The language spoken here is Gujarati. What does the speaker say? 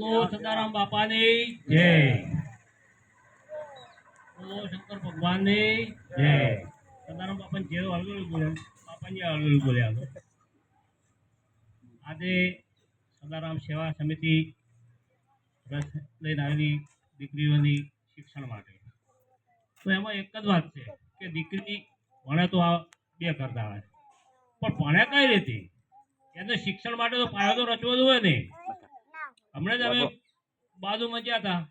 બોલો સદારામ બાપાની જય, બોલો શંકર ભગવાનની જય. સદારામ બાપાની જય હળવેલ બોલ્યા, બાપાની હળવેલ બોલ્યા. આજે સદારામ સેવા સમિતિ રસ લઈને આવેલી દીકરીઓની શિક્ષણ માટે. તો એમાં એક જ વાત છે કે દીકરી ભણે તો આ બે કરતા આવે, પણ ભણે કઈ રીતે? એને શિક્ષણ માટે તો પાયો તો રચવો જ હોય ને. હમણાં જ અમે બાજુમાં ગયા હતા,